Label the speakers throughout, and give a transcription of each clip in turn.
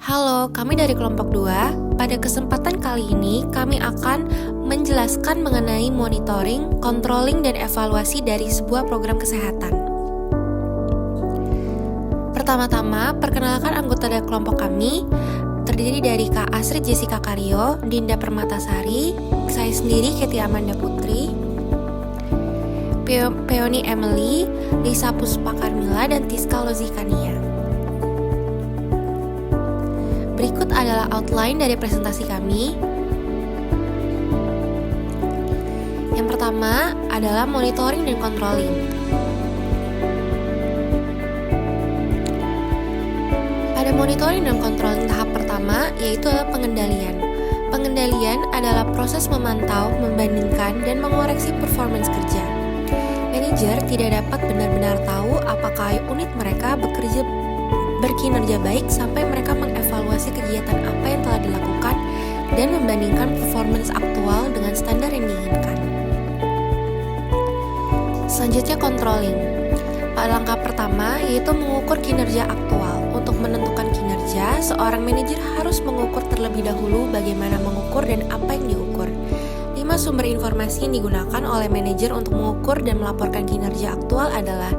Speaker 1: Halo, kami dari kelompok 2. Pada kesempatan kali ini, kami akan menjelaskan mengenai monitoring, controlling, dan evaluasi dari sebuah program kesehatan. Pertama-tama, perkenalkan anggota dari kelompok kami, terdiri dari Kak Asrid Jessica Karyo, Dinda Permatasari, saya sendiri Kety Amanda Putri, Peony Emily, Lisa Puspa Karmila, dan Tiska Lozikania. Berikut adalah outline dari presentasi kami. Yang pertama adalah monitoring dan controlling. Pada monitoring dan controlling tahap pertama yaitu adalah pengendalian. Pengendalian adalah proses memantau, membandingkan, dan mengoreksi performance kerja. Manajer tidak dapat benar-benar tahu apakah unit mereka berkinerja baik sampai mereka mengevaluasi kegiatan apa yang telah dilakukan dan membandingkan performance aktual dengan standar yang diinginkan. Selanjutnya controlling. Pada langkah pertama yaitu mengukur kinerja aktual. Untuk menentukan kinerja, seorang manajer harus mengukur terlebih dahulu bagaimana mengukur dan apa yang diukur. 5 sumber informasi yang digunakan oleh manajer untuk mengukur dan melaporkan kinerja aktual adalah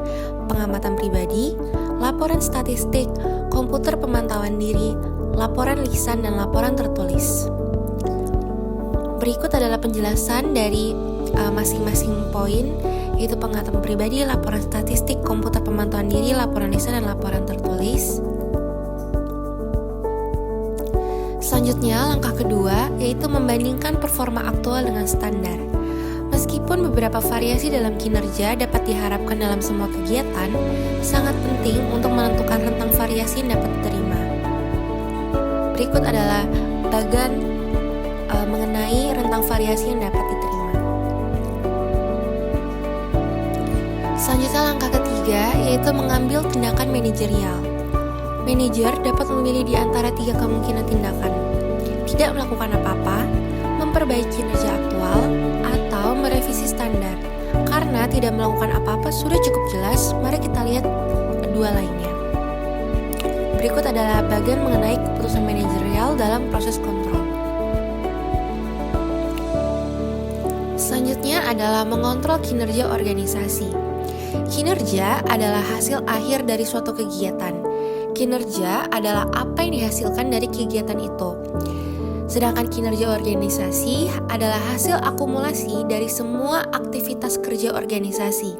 Speaker 1: pengamatan pribadi, laporan statistik, komputer pemantauan diri, laporan lisan, dan laporan tertulis. Berikut adalah penjelasan dari masing-masing poin, yaitu pengamatan pribadi, laporan statistik, komputer pemantauan diri, laporan lisan, dan laporan tertulis. Selanjutnya, langkah kedua, yaitu membandingkan performa aktual dengan standar. Meskipun beberapa variasi dalam kinerja dapat diharapkan dalam semua kegiatan, sangat penting untuk menentukan rentang variasi yang dapat diterima. Berikut adalah bagan mengenai rentang variasi yang dapat diterima. Selanjutnya langkah ketiga, yaitu mengambil tindakan manajerial. Manajer dapat memilih di antara 3 kemungkinan tindakan: tidak melakukan apa-apa, memperbaiki kinerja aktual, atau merevisi standar. Karena tidak melakukan apa-apa sudah cukup jelas, mari kita lihat dua lainnya. Berikut adalah bagian mengenai keputusan manajerial dalam proses kontrol. Selanjutnya adalah mengontrol kinerja organisasi. Kinerja adalah hasil akhir dari suatu kegiatan. Kinerja adalah apa yang dihasilkan dari kegiatan itu. Sedangkan kinerja organisasi adalah hasil akumulasi dari semua aktivitas kerja organisasi.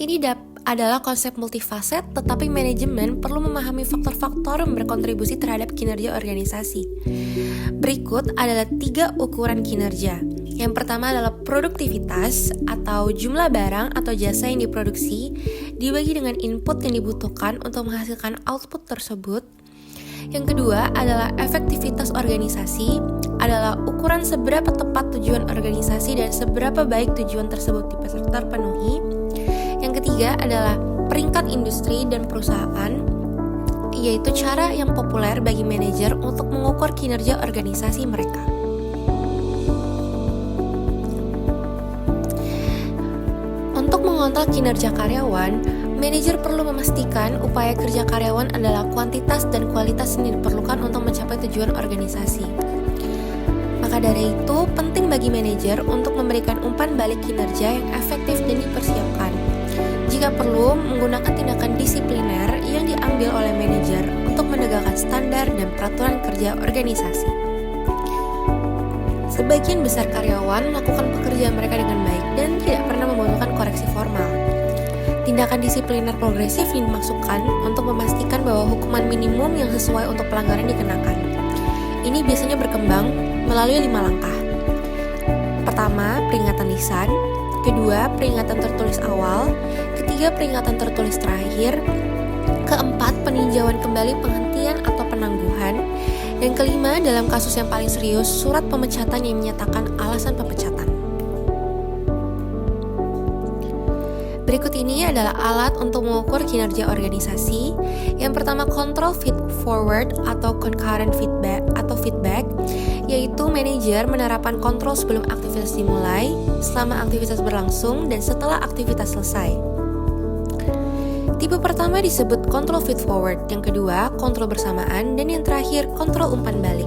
Speaker 1: Ini adalah konsep multifaset, tetapi manajemen perlu memahami faktor-faktor yang berkontribusi terhadap kinerja organisasi. Berikut adalah 3 ukuran kinerja. Yang pertama adalah produktivitas atau jumlah barang atau jasa yang diproduksi dibagi dengan input yang dibutuhkan untuk menghasilkan output tersebut. Yang kedua adalah efektivitas organisasi, adalah ukuran seberapa tepat tujuan organisasi dan seberapa baik tujuan tersebut terpenuhi. Yang ketiga adalah peringkat industri dan perusahaan, yaitu cara yang populer bagi manajer untuk mengukur kinerja organisasi mereka. Untuk mengontrol kinerja karyawan, manajer perlu memastikan upaya kerja karyawan adalah kuantitas dan kualitas yang diperlukan untuk mencapai tujuan organisasi. Maka dari itu, penting bagi manajer untuk memberikan umpan balik kinerja yang efektif dan dipersiapkan. Jika perlu, menggunakan tindakan disipliner yang diambil oleh manajer untuk menegakkan standar dan peraturan kerja organisasi. Sebagian besar karyawan melakukan pekerjaan mereka dengan baik dan tidak pernah membutuhkan koreksi formal. Tindakan disipliner progresif yang dimaksudkan untuk memastikan bahwa hukuman minimum yang sesuai untuk pelanggaran dikenakan. Ini biasanya berkembang melalui 5 langkah. Pertama, peringatan lisan. Kedua, peringatan tertulis awal. Ketiga, peringatan tertulis terakhir. Keempat, peninjauan kembali penghentian atau penangguhan. Dan kelima, dalam kasus yang paling serius, surat pemecatan yang menyatakan alasan pemecatan. Berikut ini adalah alat untuk mengukur kinerja organisasi. Yang pertama, control feed forward atau concurrent feedback, yaitu manajer menerapkan kontrol sebelum aktivitas dimulai, selama aktivitas berlangsung, dan setelah aktivitas selesai. Tipe pertama disebut kontrol feed forward, yang kedua kontrol bersamaan, dan yang terakhir kontrol umpan balik.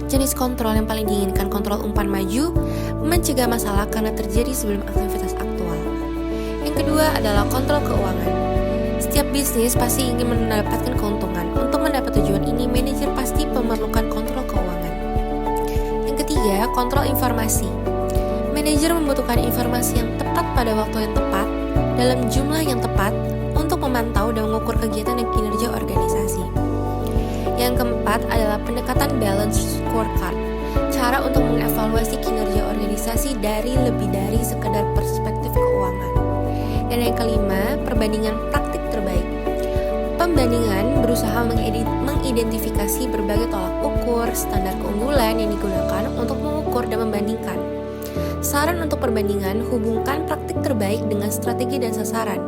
Speaker 1: Jenis kontrol yang paling diinginkan kontrol umpan maju, mencegah masalah karena terjadi sebelum aktivitas aktual. Yang kedua adalah kontrol keuangan. Setiap bisnis pasti ingin mendapatkan keuntungan. Untuk mendapat tujuan ini, manajer pasti memerlukan kontrol keuangan. Yang ketiga, kontrol informasi. Manajer membutuhkan informasi yang tepat pada waktu yang tepat, dalam jumlah yang tepat, untuk memantau dan mengukur kegiatan dan kinerja organisasi. Yang keempat adalah pendekatan balance scorecard. Cara untuk mengevaluasi kinerja organisasi dari lebih dari sekedar perspektif keuangan. Dan yang kelima, perbandingan praktik terbaik. Pembandingan berusaha mengidentifikasi berbagai tolak ukur, standar keunggulan yang digunakan untuk mengukur dan membandingkan. Saran untuk perbandingan, hubungkan praktik terbaik dengan strategi dan sasaran.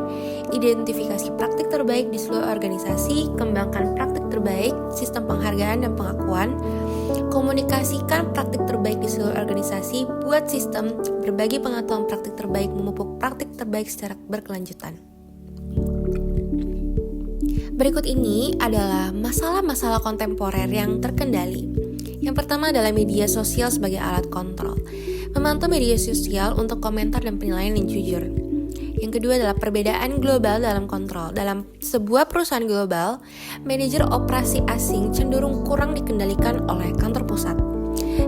Speaker 1: Identifikasi praktik terbaik di seluruh organisasi, kembangkan praktik terbaik, sistem penghargaan dan pengakuan. Komunikasikan praktik terbaik di seluruh organisasi, buat sistem berbagi pengetahuan praktik terbaik, memupuk praktik terbaik secara berkelanjutan. Berikut ini adalah masalah-masalah kontemporer yang terkendali. Yang pertama adalah media sosial sebagai alat kontrol. Memantau media sosial untuk komentar dan penilaian yang jujur. Yang kedua adalah perbedaan global dalam kontrol. Dalam sebuah perusahaan global, manajer operasi asing cenderung kurang dikendalikan oleh kantor pusat.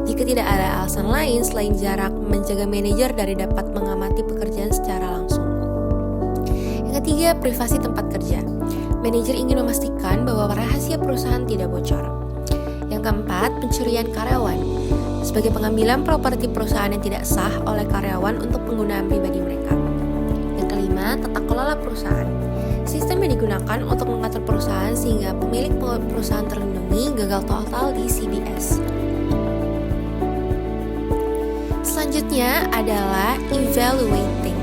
Speaker 1: Jika tidak ada alasan lain selain jarak, mencegah manajer dari dapat mengamati pekerjaan secara langsung. Yang ketiga, privasi tempat kerja. Manajer ingin memastikan bahwa rahasia perusahaan tidak bocor. Yang keempat, pencurian karyawan. Sebagai pengambilan properti perusahaan yang tidak sah oleh karyawan untuk penggunaan pribadi mereka. Yang kelima, tata kelola perusahaan. Sistem yang digunakan untuk mengatur perusahaan sehingga pemilik perusahaan terlindungi gagal total di CBS. Selanjutnya adalah evaluating.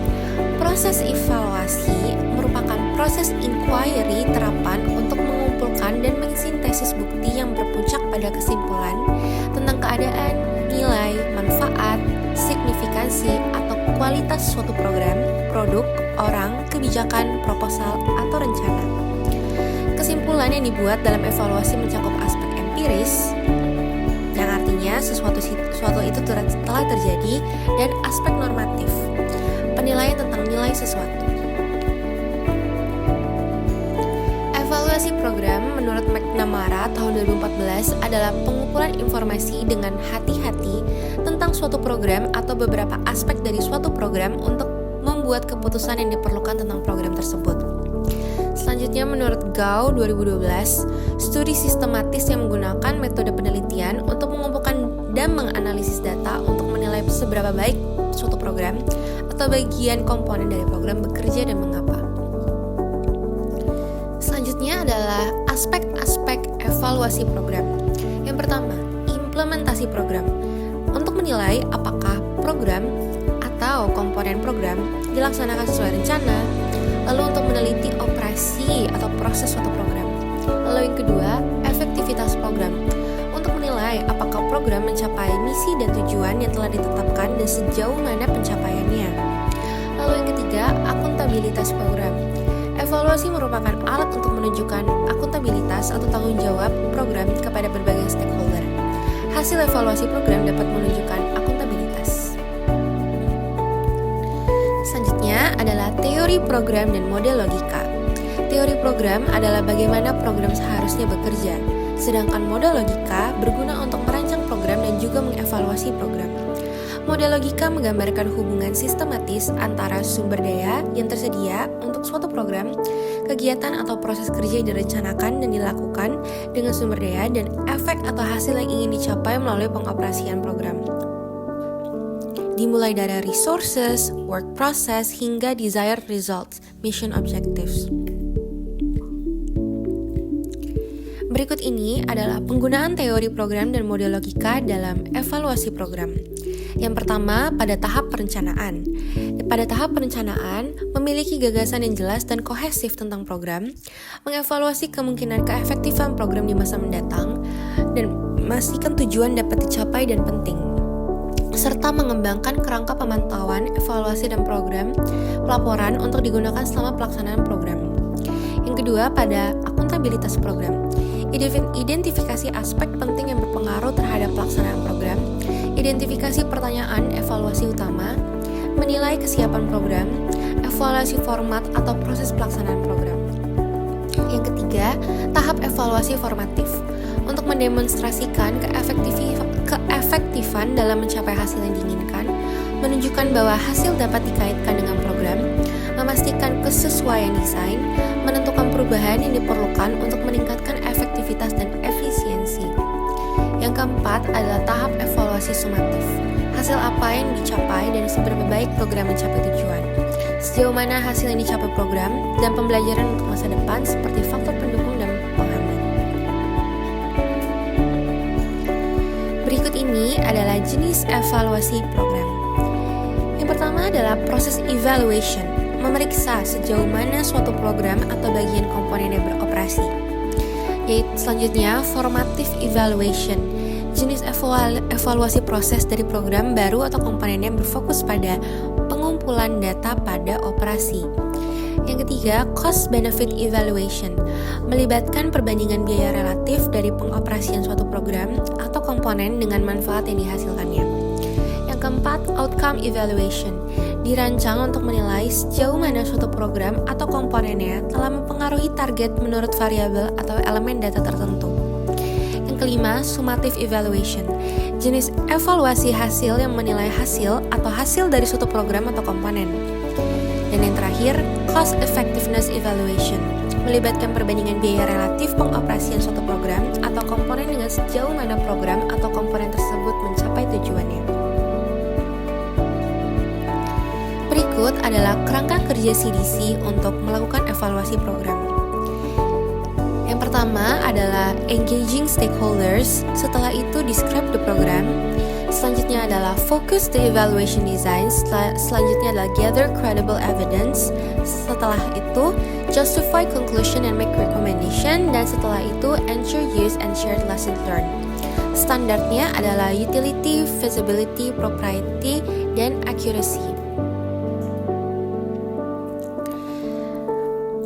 Speaker 1: Proses evaluasi merupakan proses inquiry terapan untuk mengumpulkan dan mensintesis bukti yang berpuncak pada kesimpulan tentang keadaan, nilai, manfaat, signifikansi, atau kualitas suatu program, produk, orang, kebijakan, proposal, atau rencana. Kesimpulan yang dibuat dalam evaluasi mencakup aspek empiris, yang artinya sesuatu itu telah terjadi, dan aspek normatif, penilaian tentang nilai sesuatu. Evaluasi program menurut McNamara tahun 2014 adalah pengumpulan informasi dengan hati-hati tentang suatu program atau beberapa aspek dari suatu program untuk membuat keputusan yang diperlukan tentang program tersebut. Selanjutnya menurut Gao 2012, studi sistematis yang menggunakan metode penelitian untuk mengumpulkan dan menganalisis data untuk menilai seberapa baik suatu program atau bagian komponen dari program bekerja dan mengapa. Selanjutnya adalah aspek-aspek evaluasi program. Yang pertama, implementasi program. Untuk menilai apakah program atau komponen program dilaksanakan sesuai rencana, lalu untuk meneliti operasi atau proses suatu program. Lalu yang kedua, efektivitas program. Untuk menilai apakah program mencapai misi dan tujuan yang telah ditetapkan dan sejauh mana pencapaiannya. Lalu yang ketiga, akuntabilitas program. Evaluasi merupakan alat untuk menunjukkan akuntabilitas atau tanggung jawab program kepada berbagai stakeholder. Hasil evaluasi program dapat menunjukkan akuntabilitas. Selanjutnya adalah teori program dan model logika. Teori program adalah bagaimana program seharusnya bekerja, sedangkan model logika berguna untuk merancang program dan juga mengevaluasi program. Model logika menggambarkan hubungan sistematis antara sumber daya yang tersedia untuk suatu program, kegiatan atau proses kerja yang direncanakan dan dilakukan dengan sumber daya, dan efek atau hasil yang ingin dicapai melalui pengoperasian program. Dimulai dari resources, work process, hingga desired results, mission objectives. Berikut ini adalah penggunaan teori program dan model logika dalam evaluasi program. Yang pertama, pada tahap perencanaan. Pada tahap perencanaan, memiliki gagasan yang jelas dan kohesif tentang program, mengevaluasi kemungkinan keefektifan program di masa mendatang, dan memastikan tujuan dapat dicapai dan penting. serta mengembangkan kerangka pemantauan, evaluasi, dan program pelaporan untuk digunakan selama pelaksanaan program. Yang kedua, pada akuntabilitas program. Identifikasi aspek penting yang berpengaruh terhadap pelaksanaan program, identifikasi pertanyaan evaluasi utama, menilai kesiapan program, evaluasi format atau proses pelaksanaan program. Yang ketiga, tahap evaluasi formatif. Untuk mendemonstrasikan keefektifan dalam mencapai hasil yang diinginkan, menunjukkan bahwa hasil dapat dikaitkan dengan program, memastikan kesesuaian desain, menentukan perubahan yang diperlukan untuk meningkatkan efektivitas dan efisiensi. Yang keempat adalah tahap evaluasi sumatif. Hasil apa yang dicapai dan seberapa baik program mencapai tujuan. Sejauh mana hasil yang dicapai program dan pembelajaran untuk masa depan seperti faktor pendukung dan penghambat. Berikut ini adalah jenis evaluasi program. Yang pertama adalah proses evaluation, memeriksa sejauh mana suatu program atau bagian komponennya beroperasi. Selanjutnya, formative evaluation, jenis evaluasi proses dari program baru atau komponennya berfokus pada pengumpulan data pada operasi. Yang ketiga, cost benefit evaluation, melibatkan perbandingan biaya relatif dari pengoperasian suatu program atau komponen dengan manfaat yang dihasilkannya. Yang keempat, outcome evaluation, dirancang untuk menilai sejauh mana suatu program atau komponennya telah mempengaruhi target menurut variabel atau elemen data tertentu. Yang kelima, summative evaluation, jenis evaluasi hasil yang menilai hasil atau hasil dari suatu program atau komponen. Dan yang terakhir, cost effectiveness evaluation, melibatkan perbandingan biaya relatif pengoperasian suatu program atau komponen dengan sejauh mana program atau komponen tersebut mencapai tujuannya. Berikut adalah kerangka kerja CDC untuk melakukan evaluasi program. Yang pertama adalah engaging stakeholders, setelah itu describe the program, selanjutnya adalah focus the evaluation design, selanjutnya adalah gather credible evidence, setelah itu justify conclusion and make recommendation, dan setelah itu ensure use and shared lesson learned. Standarnya adalah utility, feasibility, propriety, dan accuracy.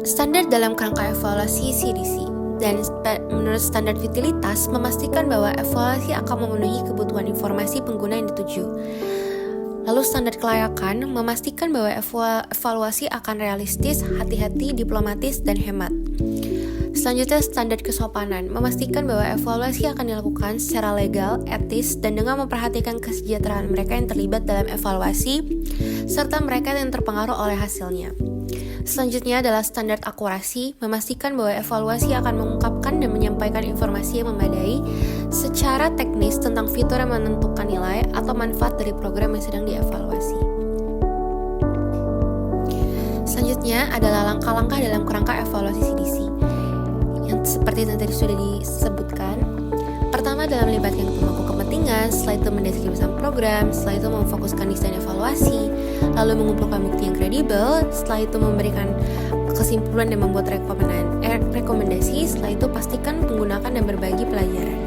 Speaker 1: Standar dalam kerangka evaluasi CDC. Dan menurut standar utilitas, memastikan bahwa evaluasi akan memenuhi kebutuhan informasi pengguna yang dituju. Lalu standar kelayakan, memastikan bahwa evaluasi akan realistis, hati-hati, diplomatis, dan hemat. Selanjutnya standar kesopanan, memastikan bahwa evaluasi akan dilakukan secara legal, etis, dan dengan memperhatikan kesejahteraan mereka yang terlibat dalam evaluasi, serta mereka yang terpengaruh oleh hasilnya. Selanjutnya adalah standar akurasi, memastikan bahwa evaluasi akan mengungkapkan dan menyampaikan informasi yang memadai secara teknis tentang fitur yang menentukan nilai atau manfaat dari program yang sedang dievaluasi. Selanjutnya adalah langkah-langkah dalam kerangka evaluasi CDC, yang seperti yang tadi sudah disebutkan. Pertama adalah melibatkan pemangku kepentingan, setelah itu mendeskripsikan program, setelah itu memfokuskan desain evaluasi, lalu mengumpulkan bukti yang kredibel, setelah itu memberikan kesimpulan dan membuat rekomendasi, setelah itu pastikan menggunakan dan berbagi pelajaran.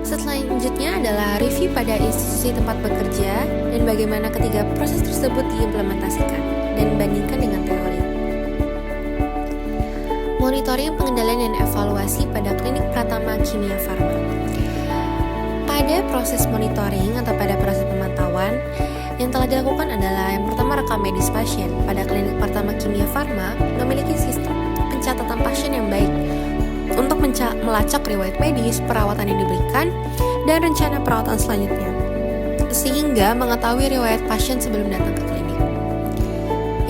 Speaker 1: Selanjutnya adalah review pada institusi tempat bekerja dan bagaimana ketiga proses tersebut diimplementasikan dan bandingkan dengan teori. Monitoring, pengendalian, dan evaluasi pada klinik Pratama Kimia Farma. Pada proses monitoring atau pada proses pemantauan, yang telah dilakukan adalah yang pertama rekam medis pasien. Pada klinik Pratama Kimia Farma memiliki sistem pencatatan pasien yang baik untuk melacak riwayat medis, perawatan yang diberikan, dan rencana perawatan selanjutnya, sehingga mengetahui riwayat pasien sebelum datang ke klinik.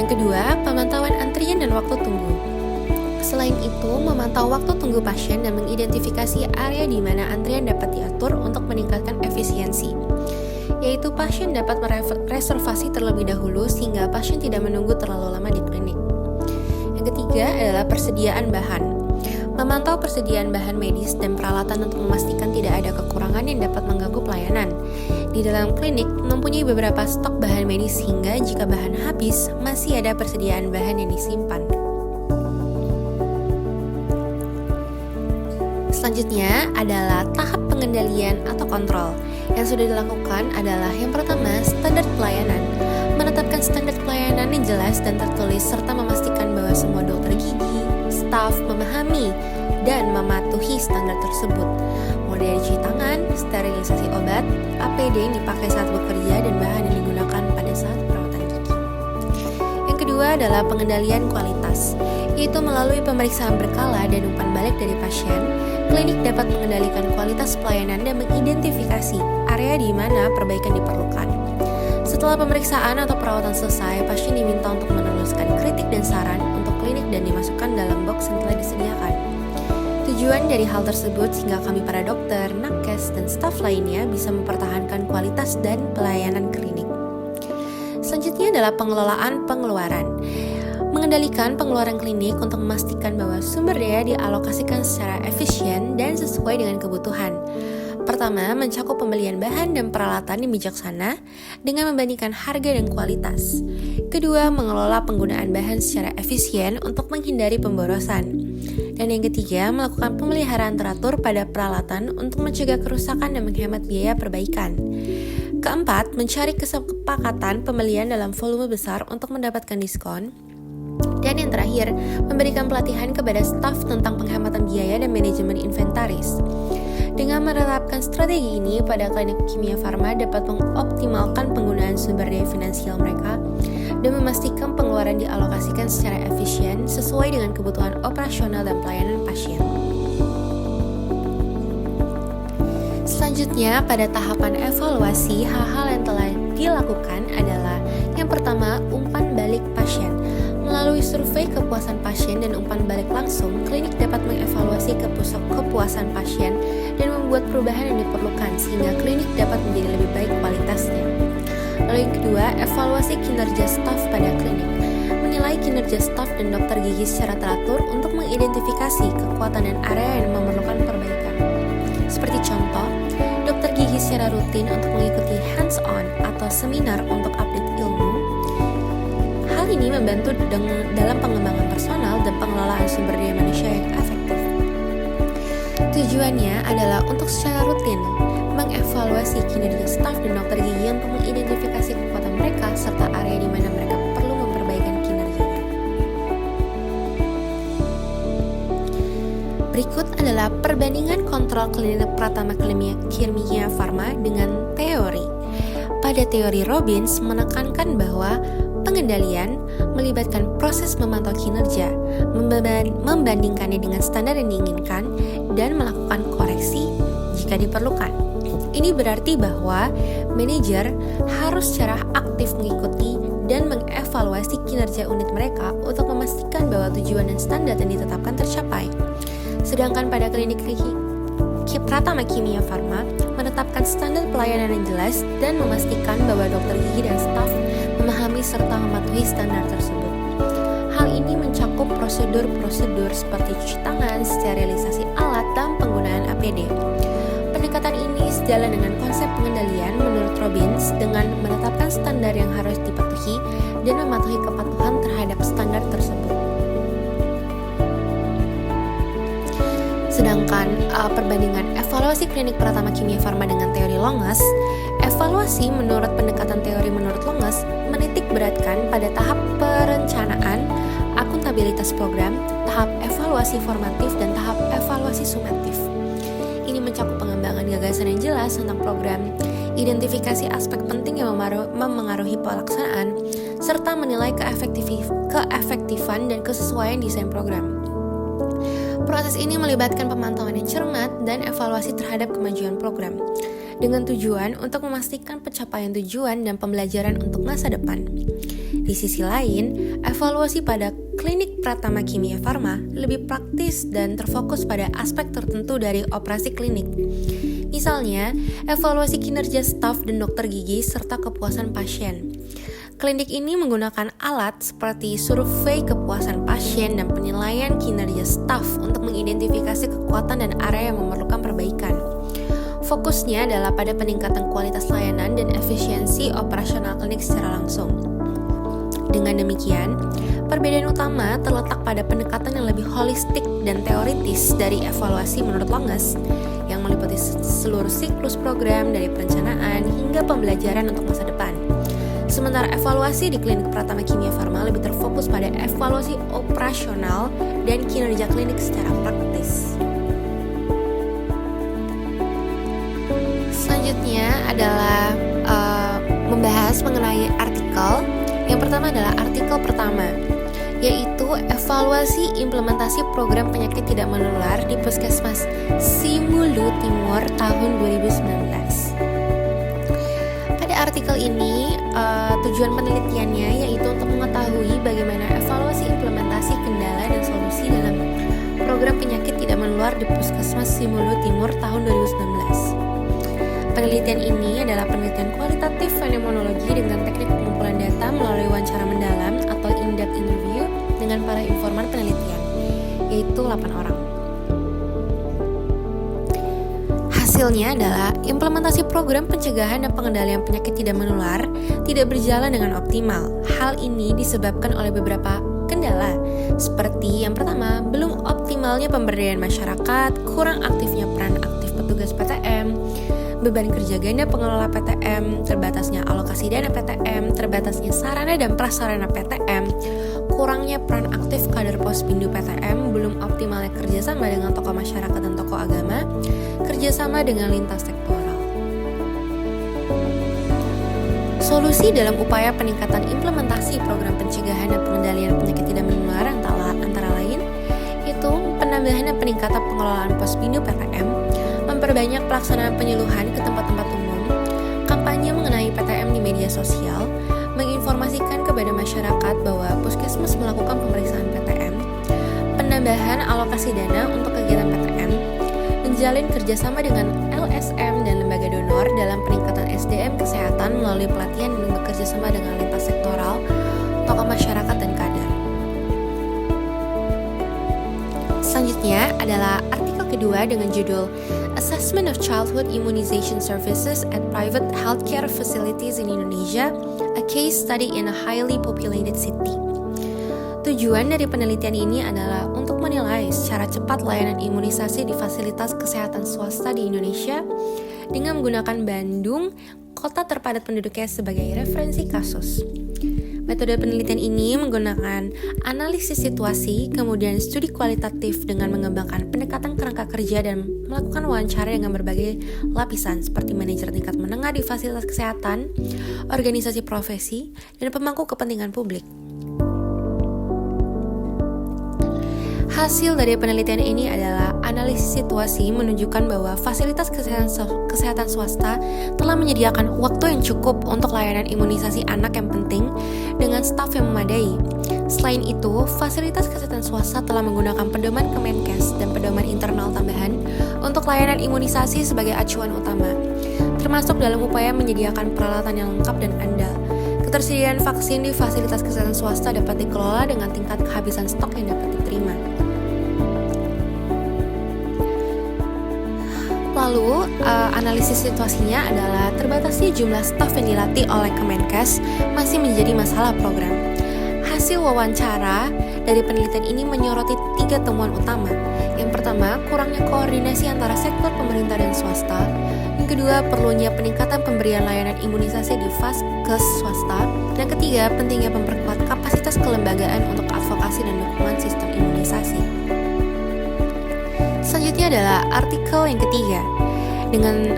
Speaker 1: Yang kedua, pemantauan antrian dan waktu tunggu. Selain itu, memantau waktu tunggu pasien dan mengidentifikasi area di mana antrian dapat diatur untuk meningkatkan efisiensi, yaitu pasien dapat mereservasi terlebih dahulu sehingga pasien tidak menunggu terlalu lama di klinik. Yang ketiga adalah persediaan bahan. Memantau persediaan bahan medis dan peralatan untuk memastikan tidak ada kekurangan yang dapat mengganggu pelayanan. Di dalam klinik mempunyai beberapa stok bahan medis sehingga jika bahan habis, masih ada persediaan bahan yang disimpan. Selanjutnya adalah tahap pengendalian atau kontrol. Yang sudah dilakukan adalah yang pertama, standar pelayanan. Menetapkan standar pelayanan yang jelas dan tertulis serta memastikan bahwa semua dokter gigi, staf memahami dan mematuhi standar tersebut. Mulai dari cuci tangan, sterilisasi obat, APD yang dipakai saat bekerja dan bahan yang digunakan pada saat perawatan gigi. Yang kedua adalah pengendalian kualitas, yaitu melalui pemeriksaan berkala dan umpan balik dari pasien. Klinik dapat mengendalikan kualitas pelayanan dan mengidentifikasi area di mana perbaikan diperlukan. Setelah pemeriksaan atau perawatan selesai, pasien diminta untuk menuliskan kritik dan saran untuk klinik dan dimasukkan dalam box yang telah disediakan. Tujuan dari hal tersebut sehingga kami para dokter, nakes, dan staf lainnya bisa mempertahankan kualitas dan pelayanan klinik. Selanjutnya adalah pengelolaan pengeluaran. Mengendalikan pengeluaran klinik untuk memastikan bahwa sumber daya dialokasikan secara efisien dan sesuai dengan kebutuhan. Pertama, mencakup pembelian bahan dan peralatan yang bijaksana dengan membandingkan harga dan kualitas. Kedua, mengelola penggunaan bahan secara efisien untuk menghindari pemborosan. Dan yang ketiga, melakukan pemeliharaan teratur pada peralatan untuk mencegah kerusakan dan menghemat biaya perbaikan. Keempat, mencari kesepakatan pembelian dalam volume besar untuk mendapatkan diskon. Dan yang terakhir, memberikan pelatihan kepada staf tentang penghematan biaya dan manajemen inventaris. Dengan menerapkan strategi ini, pada klinik kimia farma dapat mengoptimalkan penggunaan sumber daya finansial mereka dan memastikan pengeluaran dialokasikan secara efisien sesuai dengan kebutuhan operasional dan pelayanan pasien. Selanjutnya, pada tahapan evaluasi, hal-hal yang telah dilakukan adalah yang pertama, umpan balik pasien. Melalui survei kepuasan pasien dan umpan balik langsung, klinik dapat mengevaluasi kepuasan pasien dan membuat perubahan yang diperlukan sehingga klinik dapat menjadi lebih baik kualitasnya. Lalu yang kedua, evaluasi kinerja staf pada klinik. Menilai kinerja staf dan dokter gigi secara teratur untuk mengidentifikasi kekuatan dan area yang memerlukan perbaikan. Seperti contoh, dokter gigi secara rutin untuk mengikuti hands-on atau seminar untuk update ilmu. Hal ini membantu dalam pengembangan personal dan pengelolaan sumber daya manusia yang efektif. Tujuannya adalah untuk secara rutin mengevaluasi kinerja staf dan dokter gigi untuk mengidentifikasi kekuatan mereka serta area di mana mereka perlu memperbaikan kinerjanya. Berikut adalah perbandingan kontrol klinik Pratama Kimia Farma dengan teori. Pada teori Robbins menekankan bahwa pengendalian melibatkan proses memantau kinerja, membandingkannya dengan standar yang diinginkan, dan melakukan koreksi jika diperlukan. Ini berarti bahwa manajer harus secara aktif mengikuti dan mengevaluasi kinerja unit mereka untuk memastikan bahwa tujuan dan standar yang ditetapkan tercapai. Sedangkan pada klinik Pratama Kimia Farma menetapkan standar pelayanan yang jelas dan memastikan bahwa dokter gigi dan staf memahami serta mematuhi standar tersebut. Hal ini mencakup prosedur-prosedur seperti cuci tangan, sterilisasi alat, dan penggunaan APD. Pendekatan ini sejalan dengan konsep pengendalian menurut Robbins dengan menetapkan standar yang harus dipatuhi dan mematuhi kepatuhan terhadap standar tersebut. Sedangkan perbandingan evaluasi klinik Pratama Kimia Farma dengan teori Longes, evaluasi menurut pendekatan teori menurut Longes menitik beratkan pada tahap perencanaan, akuntabilitas program, tahap evaluasi formatif, dan tahap evaluasi sumatif. Ini mencakup pengembangan gagasan yang jelas tentang program, identifikasi aspek penting yang memengaruhi pelaksanaan, serta menilai keefektifan dan kesesuaian desain program. Proses ini melibatkan pemantauan yang cermat dan evaluasi terhadap kemajuan program, dengan tujuan untuk memastikan pencapaian tujuan dan pembelajaran untuk masa depan. Di sisi lain, evaluasi pada klinik Pratama Kimia Farma lebih praktis dan terfokus pada aspek tertentu dari operasi klinik. Misalnya, evaluasi kinerja staf dan dokter gigi serta kepuasan pasien. Klinik ini menggunakan alat seperti survei kepuasan pasien dan penilaian kinerja staf untuk mengidentifikasi kekuatan dan area yang memerlukan perbaikan. Fokusnya adalah pada peningkatan kualitas layanan dan efisiensi operasional klinik secara langsung. Dengan demikian, perbedaan utama terletak pada pendekatan yang lebih holistik dan teoritis dari evaluasi menurut Longes, yang yang meliputi seluruh siklus program dari perencanaan hingga pembelajaran untuk masa depan. Sementara evaluasi di klinik Pratama Kimia Farma lebih terfokus pada evaluasi operasional dan kinerja klinik secara praktis. Selanjutnya adalah membahas mengenai artikel. Yang pertama adalah artikel pertama, yaitu evaluasi implementasi program penyakit tidak menular di Puskesmas Simulu Timur tahun 2019. Pada artikel ini, tujuan penelitiannya yaitu untuk mengetahui bagaimana evaluasi implementasi kendala dan solusi dalam program penyakit tidak menular di Puskesmas Simulu Timur tahun 2019. Penelitian ini adalah penelitian kualitatif fenomenologi dengan teknik pengumpulan data melalui wawancara mendalam atau in-depth interview dengan para informan penelitian, yaitu 8 orang. Hasilnya adalah implementasi program pencegahan dan pengendalian penyakit tidak menular tidak berjalan dengan optimal. Hal ini disebabkan oleh beberapa kendala, seperti yang pertama, belum optimalnya pemberdayaan masyarakat, kurang aktifnya peran aktif petugas PTM, beban kerja ganda pengelola PTM, terbatasnya alokasi dana PTM, terbatasnya sarana dan prasarana PTM, kurangnya peran aktif kader Pospindu PTM, belum optimalnya kerjasama dengan tokoh masyarakat dan tokoh agama, kerjasama dengan lintas sektoral. Solusi dalam upaya peningkatan implementasi program pencegahan dan pengendalian penyakit tidak menular antara lain yaitu penambahan dan peningkatan pengelolaan Pospindu PTM, memperbanyak pelaksanaan penyuluhan ke tempat-tempat umum, kampanye mengenai PTM di media sosial, menginformasikan kepada masyarakat bahwa Puskesmas melakukan pemeriksaan PTM, penambahan alokasi dana untuk kegiatan PTM, menjalin kerjasama dengan LSM dan lembaga donor dalam peningkatan SDM kesehatan melalui pelatihan dan bekerja sama dengan lintas sektoral, tokoh masyarakat dan kader. Selanjutnya adalah artikel kedua dengan judul Assessment of Childhood Immunization Services at Private Healthcare Facilities in Indonesia, a Case Study in a Highly Populated City. Tujuan dari penelitian ini adalah untuk menilai secara cepat layanan imunisasi di fasilitas kesehatan swasta di Indonesia dengan menggunakan Bandung, kota terpadat penduduknya, sebagai referensi kasus. Metode penelitian ini menggunakan analisis situasi, kemudian studi kualitatif dengan mengembangkan pendekatan kerangka kerja dan melakukan wawancara dengan berbagai lapisan seperti manajer tingkat menengah di fasilitas kesehatan, organisasi profesi, dan pemangku kepentingan publik. Hasil dari penelitian ini adalah analisis situasi menunjukkan bahwa fasilitas kesehatan swasta telah menyediakan waktu yang cukup untuk layanan imunisasi anak yang penting dengan staf yang memadai. Selain itu, fasilitas kesehatan swasta telah menggunakan pedoman Kemenkes dan pedoman internal tambahan untuk layanan imunisasi sebagai acuan utama, termasuk dalam upaya menyediakan peralatan yang lengkap dan andal. Ketersediaan vaksin di fasilitas kesehatan swasta dapat dikelola dengan tingkat kehabisan stok yang dapat diterima. Lalu, analisis situasinya adalah terbatasnya jumlah staf yang dilatih oleh Kemenkes masih menjadi masalah program. Hasil wawancara dari penelitian ini menyoroti 3 temuan utama. Yang pertama, kurangnya koordinasi antara sektor pemerintah dan swasta. Yang kedua, perlunya peningkatan pemberian layanan imunisasi di vaskes swasta. Dan ketiga, pentingnya memperkuat kapasitas kelembagaan untuk advokasi dan dukungan sistem imunisasi. Selanjutnya adalah artikel yang ketiga dengan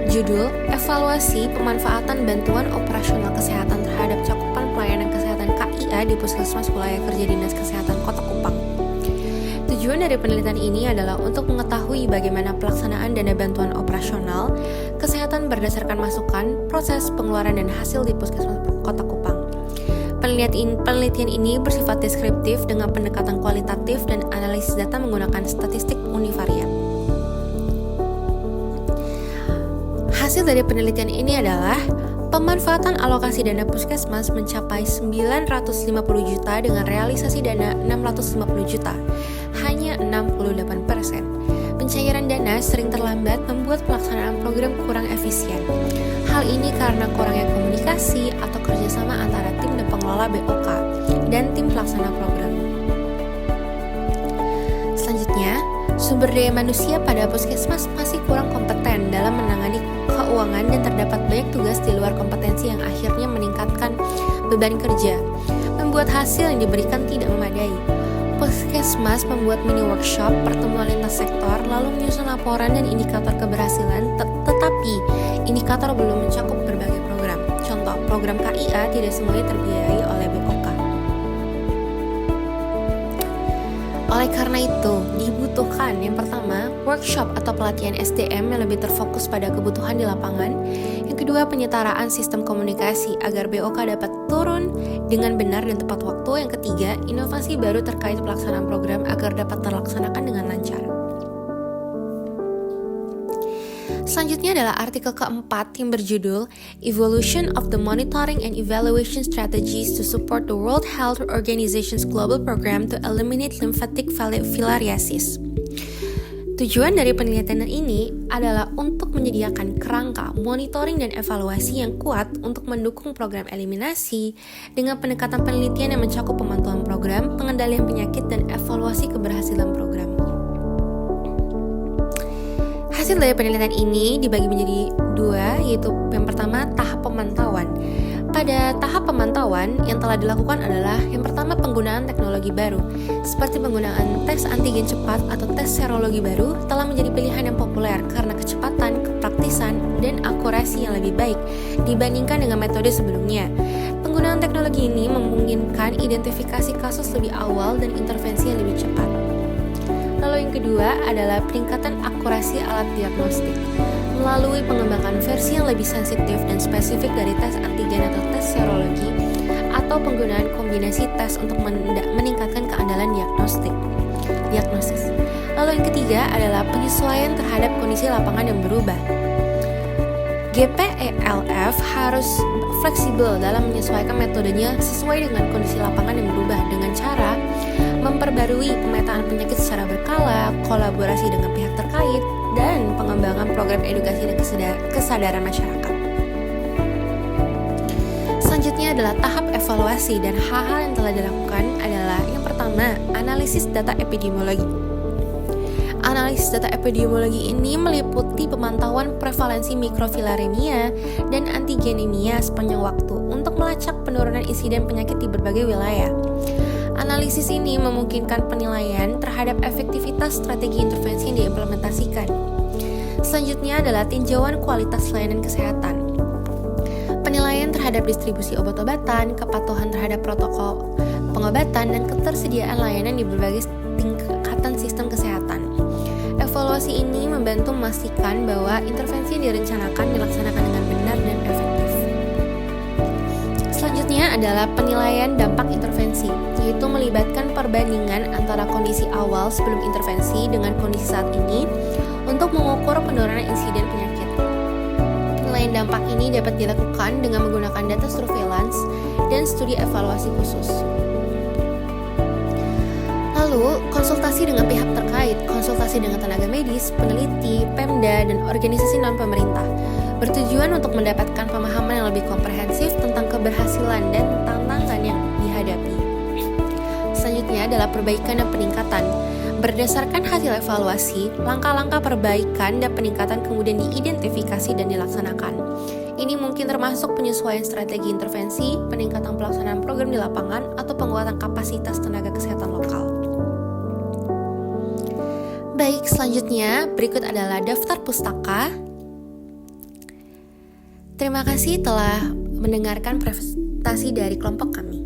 Speaker 1: judul Evaluasi Pemanfaatan Bantuan Operasional Kesehatan Terhadap Cakupan Pelayanan Kesehatan KIA di Puskesmas Wilayah Kerja Dinas Kesehatan Kota Kupang. Tujuan dari penelitian ini adalah untuk mengetahui bagaimana pelaksanaan dana bantuan operasional kesehatan berdasarkan masukan, proses, pengeluaran, dan hasil di Puskesmas Kota Kupang. Penelitian ini bersifat deskriptif dengan pendekatan kualitatif dan analisis data menggunakan statistik univariat. Hasil dari penelitian ini adalah pemanfaatan alokasi dana puskesmas mencapai 950 juta dengan realisasi dana 650 juta, hanya 68%. Pencairan dana sering terlambat membuat pelaksanaan program kurang efisien. Hal ini karena kurangnya komunikasi atau kerjasama antara tim dan pengelola BOK dan tim pelaksana program. Selanjutnya, Sumber daya manusia pada puskesmas masih kurang kompeten dalam menangani keuangan dan terdapat banyak tugas di luar kompetensi yang akhirnya meningkatkan beban kerja, membuat hasil yang diberikan tidak memadai. Puskesmas membuat mini workshop, pertemuan lintas sektor, lalu menyusun laporan dan indikator keberhasilan, tetapi indikator belum mencakup berbagai program. Contoh, program KIA tidak semuanya terbiayai oleh BOK. Oleh karena itu, dibutuhkan yang pertama, workshop atau pelatihan SDM yang lebih terfokus pada kebutuhan di lapangan. Yang kedua, penyetaraan sistem komunikasi agar BOK dapat turun dengan benar dan tepat waktu. Yang ketiga, inovasi baru terkait pelaksanaan program agar dapat terlaksanakan dengan lancar. Selanjutnya adalah artikel keempat yang berjudul Evolution of the Monitoring and Evaluation Strategies to Support the World Health Organization's Global Program to Eliminate Lymphatic Filariasis. Tujuan dari penelitian ini adalah untuk menyediakan kerangka monitoring dan evaluasi yang kuat untuk mendukung program eliminasi dengan pendekatan penelitian yang mencakup pemantauan program, pengendalian penyakit, dan evaluasi keberhasilan program. Hasil dari penelitian ini dibagi menjadi dua, yaitu yang pertama tahap pemantauan. Pada tahap pemantauan yang telah dilakukan adalah yang pertama penggunaan teknologi baru, seperti penggunaan tes antigen cepat atau tes serologi baru telah menjadi pilihan yang populer karena kecepatan, kepraktisan, dan akurasi yang lebih baik dibandingkan dengan metode sebelumnya. Penggunaan teknologi ini memungkinkan identifikasi kasus lebih awal dan intervensi yang lebih cepat. Lalu yang kedua adalah peningkatan akurasi alat diagnostik melalui pengembangan versi yang lebih sensitif dan spesifik dari tes antigen atau tes serologi atau penggunaan kombinasi tes untuk meningkatkan keandalan diagnosis. Lalu yang ketiga adalah penyesuaian terhadap kondisi lapangan yang berubah. GPELF harus fleksibel dalam menyesuaikan metodenya sesuai dengan kondisi lapangan yang berubah dengan cara memperbarui pemetaan penyakit secara berkala, kolaborasi dengan pihak terkait, dan pengembangan program edukasi dan kesadaran masyarakat. Selanjutnya adalah tahap evaluasi, dan hal-hal yang telah dilakukan adalah yang pertama, analisis data epidemiologi. Analisis data epidemiologi ini meliputi pemantauan prevalensi mikrofilarimia dan antigenemia sepanjang waktu untuk melacak penurunan insiden penyakit di berbagai wilayah. Analisis ini memungkinkan penilaian terhadap efektivitas strategi intervensi yang diimplementasikan. Selanjutnya adalah tinjauan kualitas layanan kesehatan. Penilaian terhadap distribusi obat-obatan, kepatuhan terhadap protokol pengobatan, dan ketersediaan layanan di berbagai tingkatan sistem kesehatan. Evaluasi ini membantu memastikan bahwa intervensi yang direncanakan dilaksanakan dengan benar dan efektif. Selanjutnya adalah penilaian dampak intervensi, yaitu melibatkan perbandingan antara kondisi awal sebelum intervensi dengan kondisi saat ini untuk mengukur penurunan insiden penyakit. Penilaian dampak ini dapat dilakukan dengan menggunakan data surveillance dan studi evaluasi khusus. Lalu, konsultasi dengan pihak terkait, konsultasi dengan tenaga medis, peneliti, Pemda, dan organisasi non-pemerintah, bertujuan untuk mendapatkan pemahaman yang lebih komprehensif tentang keberhasilan dan tantangan yang dihadapi. Selanjutnya adalah perbaikan dan peningkatan. Berdasarkan hasil evaluasi, langkah-langkah perbaikan dan peningkatan kemudian diidentifikasi dan dilaksanakan. Ini mungkin termasuk penyesuaian strategi intervensi, peningkatan pelaksanaan program di lapangan, atau penguatan kapasitas tenaga kesehatan lokal. Baik, selanjutnya berikut adalah daftar pustaka. Terima kasih telah mendengarkan presentasi dari kelompok kami.